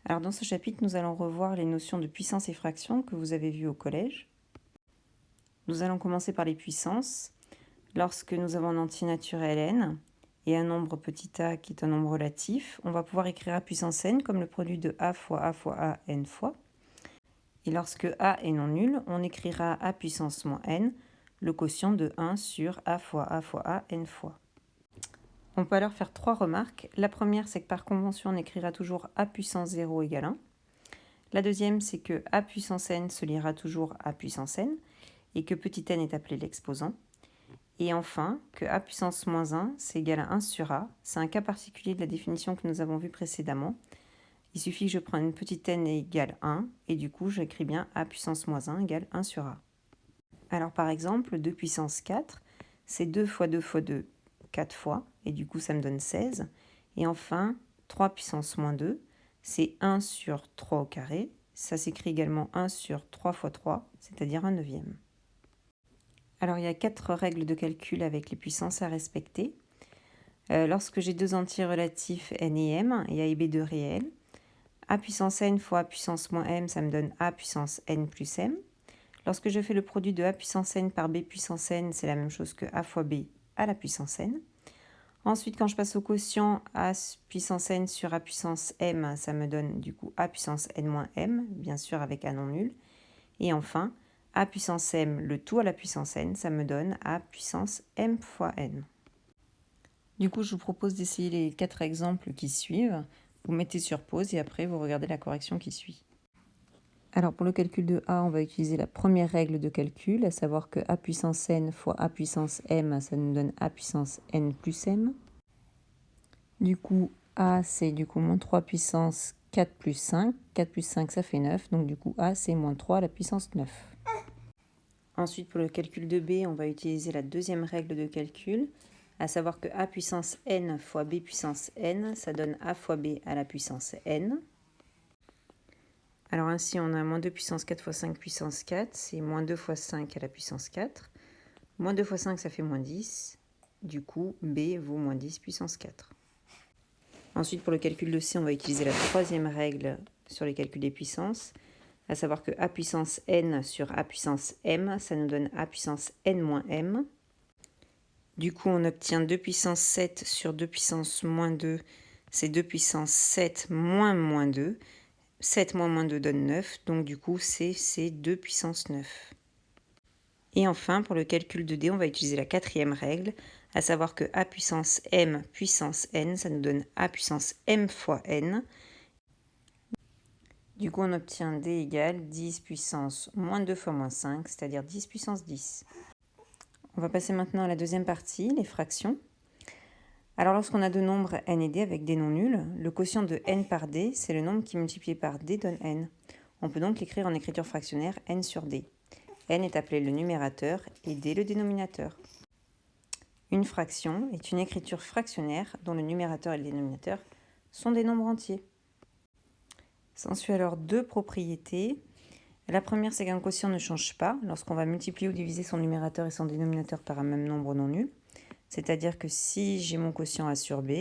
Alors dans ce chapitre, nous allons revoir les notions de puissance et fraction que vous avez vues au collège. Nous allons commencer par les puissances. Lorsque nous avons un entier naturel n et un nombre petit a qui est un nombre relatif, on va pouvoir écrire a puissance n comme le produit de a fois a n fois. Et lorsque a est non nul, on écrira a puissance moins n, le quotient de 1 sur a fois a n fois. On peut alors faire trois remarques. La première, c'est que par convention, on écrira toujours a puissance 0 égale 1. La deuxième, c'est que a puissance n se lira toujours a puissance n et que petit n est appelé l'exposant. Et enfin, que a puissance moins 1, c'est égal à 1 sur a. C'est un cas particulier de la définition que nous avons vue précédemment. Il suffit que je prenne une petite n égale 1, et du coup, j'écris bien a puissance moins 1 égale 1 sur a. Alors par exemple, 2 puissance 4, c'est 2 fois 2 fois 2, 4 fois, et du coup, ça me donne 16. Et enfin, 3 puissance moins 2, c'est 1 sur 3 au carré. Ça s'écrit également 1 sur 3 fois 3, c'est-à-dire 1 neuvième. Alors, il y a 4 règles de calcul avec les puissances à respecter. Lorsque j'ai deux entiers relatifs n et m, et a et b de réels, a puissance n fois a puissance moins m, ça me donne a puissance n plus m. Lorsque je fais le produit de a puissance n par b puissance n, c'est la même chose que a fois b à la puissance n. Ensuite, quand je passe au quotient, a puissance n sur a puissance m, ça me donne du coup a puissance n moins m, bien sûr avec a non nul. Et enfin, a puissance m, le tout à la puissance n, ça me donne a puissance m fois n. Du coup, je vous propose d'essayer les 4 exemples qui suivent. Vous mettez sur pause et après, vous regardez la correction qui suit. Alors, pour le calcul de a, on va utiliser la première règle de calcul, à savoir que a puissance n fois a puissance m, ça nous donne a puissance n plus m. Du coup, a, c'est du coup moins 3 puissance 4 plus 5. 4 plus 5, ça fait 9. Donc, du coup, a, c'est moins 3 à la puissance 9. Ensuite, pour le calcul de b, on va utiliser la deuxième règle de calcul, à savoir que a puissance n fois b puissance n, ça donne a fois b à la puissance n. Alors ainsi, on a moins 2 puissance 4 fois 5 puissance 4, c'est moins 2 fois 5 à la puissance 4. Moins 2 fois 5, ça fait moins 10. Du coup, b vaut moins 10 puissance 4. Ensuite, pour le calcul de c, on va utiliser la troisième règle sur les calculs des puissances, à savoir que a puissance n sur a puissance m, ça nous donne a puissance n moins m. Du coup, on obtient 2 puissance 7 sur 2 puissance moins 2, c'est 2 puissance 7 moins moins 2. 7 moins moins 2 donne 9, donc du coup, c'est 2 puissance 9. Et enfin, pour le calcul de d, on va utiliser la quatrième règle, à savoir que a puissance m puissance n, ça nous donne a puissance m fois n. Du coup, on obtient d égale 10 puissance moins 2 fois moins 5, c'est-à-dire 10 puissance 10. On va passer maintenant à la deuxième partie, les fractions. Alors, lorsqu'on a deux nombres n et d avec des non nuls, le quotient de n par d, c'est le nombre qui multiplié par d donne n. On peut donc l'écrire en écriture fractionnaire n sur d. N est appelé le numérateur et d le dénominateur. Une fraction est une écriture fractionnaire dont le numérateur et le dénominateur sont des nombres entiers. S'ensuit alors deux propriétés. La première, c'est qu'un quotient ne change pas lorsqu'on va multiplier ou diviser son numérateur et son dénominateur par un même nombre non nul. C'est-à-dire que si j'ai mon quotient a sur b,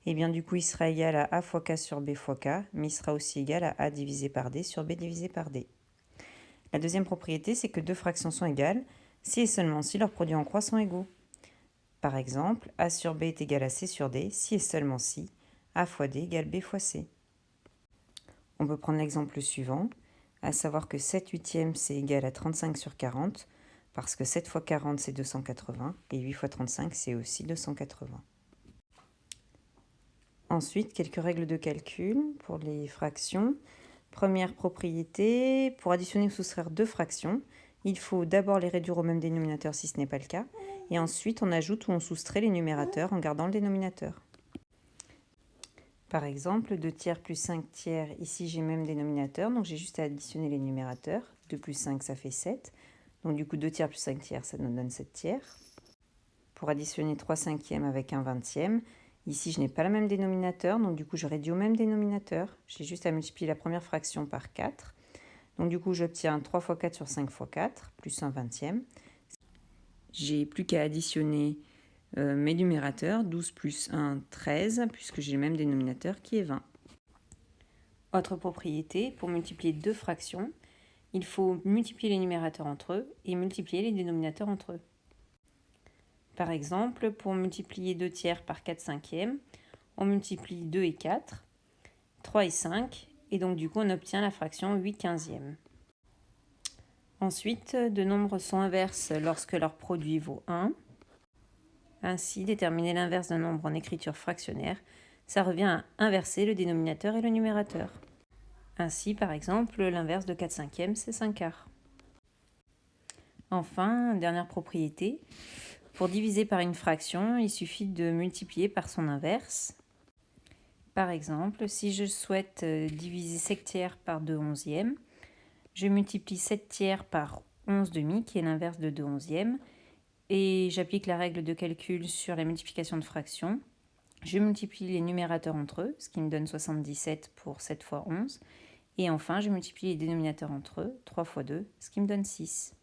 eh bien du coup il sera égal à a fois k sur b fois k, mais il sera aussi égal à a divisé par d sur b divisé par d. La deuxième propriété, c'est que deux fractions sont égales si et seulement si leurs produits en croix sont égaux. Par exemple, a sur b est égal à c sur d si et seulement si a fois d égale b fois c. On peut prendre l'exemple suivant, à savoir que 7 huitièmes c'est égal à 35 sur 40, parce que 7 fois 40 c'est 280, et 8 fois 35 c'est aussi 280. Ensuite, quelques règles de calcul pour les fractions. Première propriété, pour additionner ou soustraire deux fractions, il faut d'abord les réduire au même dénominateur si ce n'est pas le cas, et ensuite on ajoute ou on soustrait les numérateurs en gardant le dénominateur. Par exemple, 2 tiers plus 5 tiers, ici j'ai même dénominateur, donc j'ai juste à additionner les numérateurs. 2 plus 5, ça fait 7. Donc du coup, 2 tiers plus 5 tiers, ça nous donne 7 tiers. Pour additionner 3 cinquièmes avec 1 vingtième, ici je n'ai pas le même dénominateur, donc du coup je réduis au même dénominateur. J'ai juste à multiplier la première fraction par 4. Donc du coup j'obtiens 3 fois 4 sur 5 fois 4, plus 1 vingtième. J'ai plus qu'à additionner mes numérateurs, 12 plus 1, 13, puisque j'ai le même dénominateur qui est 20. Autre propriété, pour multiplier deux fractions, il faut multiplier les numérateurs entre eux et multiplier les dénominateurs entre eux. Par exemple, pour multiplier 2 tiers par 4 cinquièmes, on multiplie 2 et 4, 3 et 5, et donc du coup on obtient la fraction 8 quinzièmes. Ensuite, deux nombres sont inverses lorsque leur produit vaut 1. Ainsi, déterminer l'inverse d'un nombre en écriture fractionnaire, ça revient à inverser le dénominateur et le numérateur. Ainsi, par exemple, l'inverse de 4 cinquièmes, c'est 5 quarts. Enfin, dernière propriété, pour diviser par une fraction, il suffit de multiplier par son inverse. Par exemple, si je souhaite diviser 7 tiers par 2 onzièmes, je multiplie 7 tiers par 11 demi, qui est l'inverse de 2 onzièmes, et j'applique la règle de calcul sur la multiplication de fractions. Je multiplie les numérateurs entre eux, ce qui me donne 77 pour 7 fois 11. Et enfin, je multiplie les dénominateurs entre eux, 3 fois 2, ce qui me donne 6.